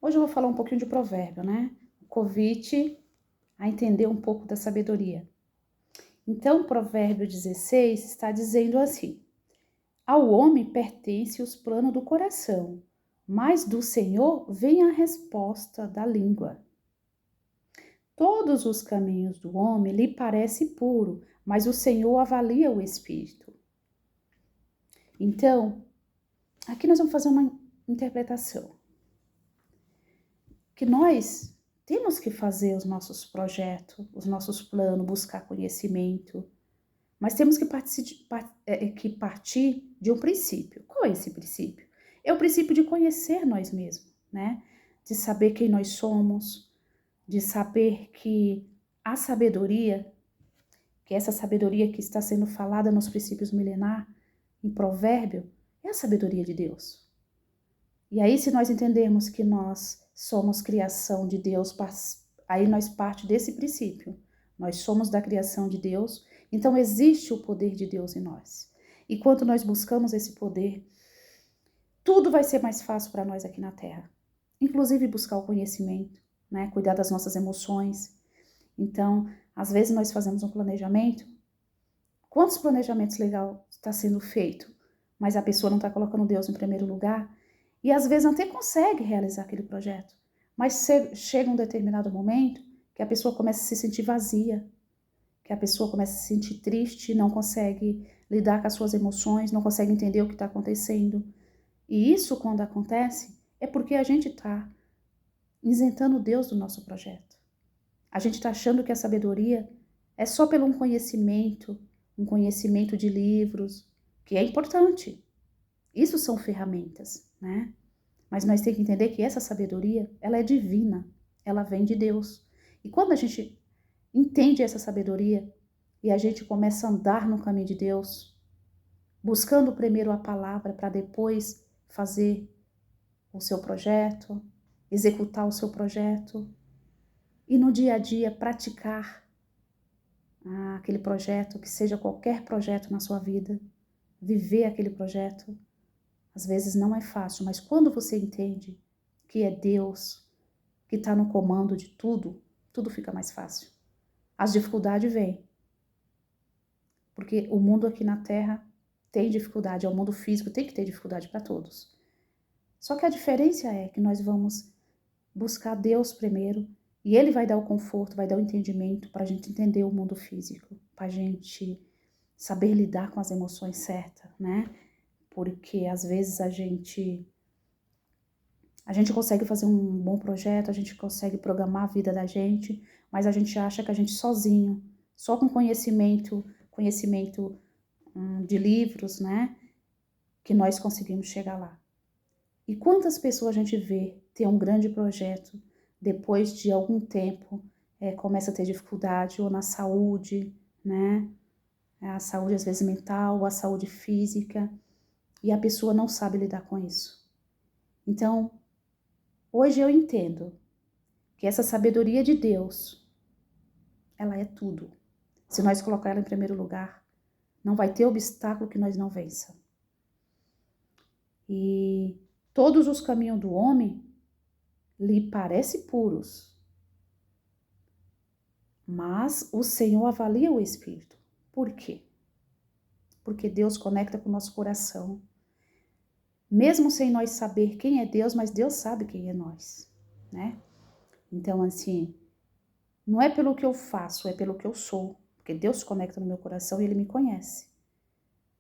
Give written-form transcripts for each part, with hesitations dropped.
Hoje eu vou falar um pouquinho de provérbio, né? O convite a entender um pouco da sabedoria. Então, Provérbio 16 está dizendo assim: ao homem pertence os planos do coração, mas do Senhor vem a resposta da língua. Todos os caminhos do homem lhe parecem puros, mas o Senhor avalia o espírito. Então, aqui nós vamos fazer uma interpretação. Que nós temos que fazer os nossos projetos, os nossos planos, buscar conhecimento, mas temos que partir de um princípio. Qual é esse princípio? É o princípio de conhecer nós mesmos, né? De saber quem nós somos, de saber que a sabedoria, que essa sabedoria que está sendo falada nos princípios milenar, em provérbio, é a sabedoria de Deus. E aí, se nós entendermos que nós somos criação de Deus, aí nós parte desse princípio. Nós somos da criação de Deus, então existe o poder de Deus em nós. E quando nós buscamos esse poder, tudo vai ser mais fácil para nós aqui na Terra. Inclusive buscar o conhecimento, né? Cuidar das nossas emoções. Então, às vezes nós fazemos um planejamento. Quantos planejamentos legais está sendo feito? Mas a pessoa não está colocando Deus em primeiro lugar. E às vezes até consegue realizar aquele projeto, mas chega um determinado momento que a pessoa começa a se sentir vazia, que a pessoa começa a se sentir triste, não consegue lidar com as suas emoções, não consegue entender o que está acontecendo. E isso, quando acontece, é porque a gente está isentando Deus do nosso projeto. A gente está achando que a sabedoria é só pelo um conhecimento de livros, que é importante. Isso são ferramentas, né? Mas nós temos que entender que essa sabedoria, ela é divina, ela vem de Deus. E quando a gente entende essa sabedoria e a gente começa a andar no caminho de Deus, buscando primeiro a palavra para depois fazer o seu projeto, executar o seu projeto e no dia a dia praticar aquele projeto, que seja qualquer projeto na sua vida, viver aquele projeto. Às vezes não é fácil, mas quando você entende que é Deus que está no comando de tudo, tudo fica mais fácil. As dificuldades vêm. Porque o mundo aqui na Terra tem dificuldade, é o mundo físico, tem que ter dificuldade para todos. Só que a diferença é que nós vamos buscar Deus primeiro e Ele vai dar o conforto, vai dar o entendimento para a gente entender o mundo físico, para a gente saber lidar com as emoções certas, né? Porque às vezes a gente consegue fazer um bom projeto, a gente consegue programar a vida da gente, mas a gente acha que a gente sozinho, só com conhecimento de livros, né, que nós conseguimos chegar lá. E quantas pessoas a gente vê ter um grande projeto, depois de algum tempo começa a ter dificuldade, ou na saúde, né, a saúde às vezes mental, a saúde física, e a pessoa não sabe lidar com isso. Então, hoje eu entendo que essa sabedoria de Deus, ela é tudo. Se nós colocar ela em primeiro lugar, não vai ter obstáculo que nós não vença. E todos os caminhos do homem lhe parecem puros, mas o Senhor avalia o espírito. Por quê? Porque Deus conecta com o nosso coração. Mesmo sem nós saber quem é Deus, mas Deus sabe quem é nós, né? Então, assim, não é pelo que eu faço, é pelo que eu sou. Porque Deus conecta no meu coração e Ele me conhece.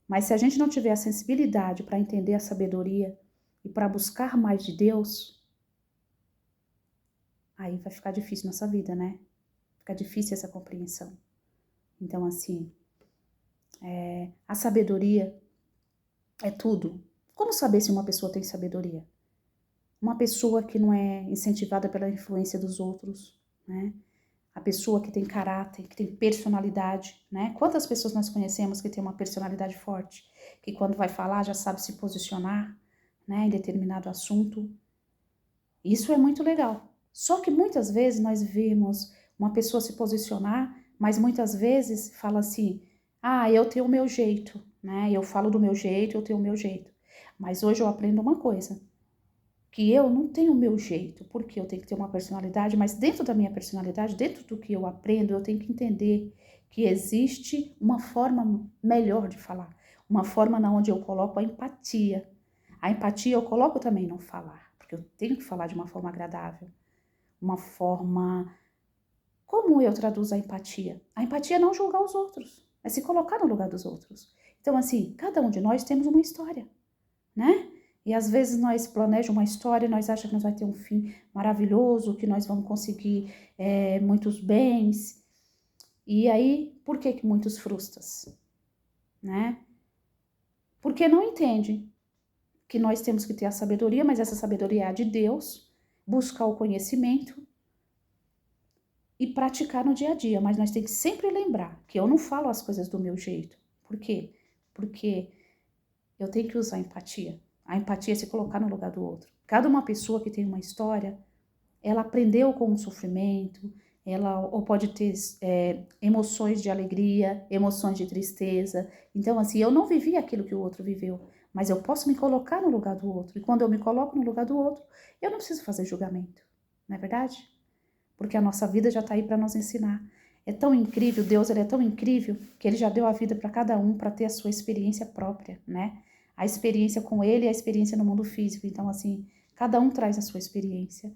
Mas se a gente não tiver a sensibilidade para entender a sabedoria e para buscar mais de Deus, aí vai ficar difícil nossa vida, né? Fica difícil essa compreensão. Então, assim, a sabedoria é tudo. Como saber se uma pessoa tem sabedoria? Uma pessoa que não é incentivada pela influência dos outros, né? A pessoa que tem caráter, que tem personalidade, né? Quantas pessoas nós conhecemos que tem uma personalidade forte, que quando vai falar já sabe se posicionar, né, em determinado assunto. Isso é muito legal. Só que muitas vezes nós vemos uma pessoa se posicionar, mas muitas vezes fala assim, eu tenho o meu jeito, né? Eu falo do meu jeito, eu tenho o meu jeito. Mas hoje eu aprendo uma coisa. que eu não tenho o meu jeito, porque eu tenho que ter uma personalidade, mas dentro da minha personalidade, dentro do que eu aprendo, eu tenho que entender que existe uma forma melhor de falar, uma forma na onde eu coloco a empatia. A empatia eu coloco também no falar, porque eu tenho que falar de uma forma agradável, uma forma... Como eu traduzo a empatia? A empatia é não julgar os outros, é se colocar no lugar dos outros. Então, assim, cada um de nós temos uma história, né? E às vezes nós planejamos uma história, nós achamos que nós vai ter um fim maravilhoso, que nós vamos conseguir muitos bens. E aí, por que muitos frustram, né? Porque não entende que nós temos que ter a sabedoria, mas essa sabedoria é a de Deus, buscar o conhecimento e praticar no dia a dia. Mas nós temos que sempre lembrar que eu não falo as coisas do meu jeito. Por quê? Porque eu tenho que usar a empatia. A empatia é se colocar no lugar do outro. Cada uma pessoa que tem uma história, ela aprendeu com o sofrimento, ela ou pode ter emoções de alegria, emoções de tristeza. Então, assim, eu não vivi aquilo que o outro viveu, mas eu posso me colocar no lugar do outro. E quando eu me coloco no lugar do outro, eu não preciso fazer julgamento, não é verdade? Porque a nossa vida já está aí para nos ensinar. É tão incrível, Deus ele é tão incrível que ele já deu a vida para cada um para ter a sua experiência própria, né? A experiência com ele e a experiência no mundo físico. Então, assim, cada um traz a sua experiência.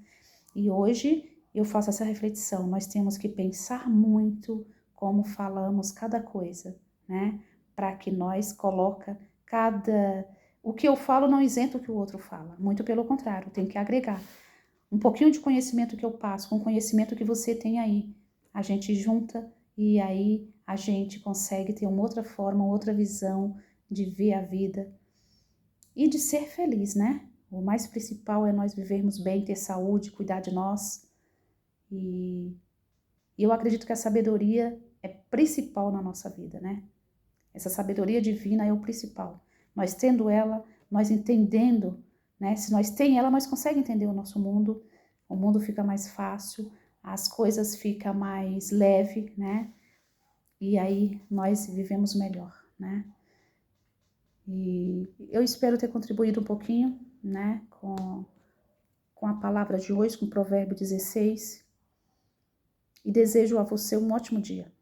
E hoje eu faço essa reflexão. Nós temos que pensar muito como falamos cada coisa, né? Para que nós coloca cada... O que eu falo não isenta o que o outro fala. Muito pelo contrário, tem que agregar. Um pouquinho de conhecimento que eu passo, com o conhecimento que você tem aí. A gente junta e aí a gente consegue ter uma outra forma, outra visão de ver a vida e de ser feliz, né? O mais principal é nós vivermos bem, ter saúde, cuidar de nós. E eu acredito que a sabedoria é principal na nossa vida, né? Essa sabedoria divina é o principal. Nós tendo ela, nós entendendo, né? Se nós tem ela, nós conseguimos entender o mundo fica mais fácil, as coisas ficam mais leve, né? E aí nós vivemos melhor, né? E eu espero ter contribuído um pouquinho, né? Com a palavra de hoje, com o Provérbio 16. E desejo a você um ótimo dia.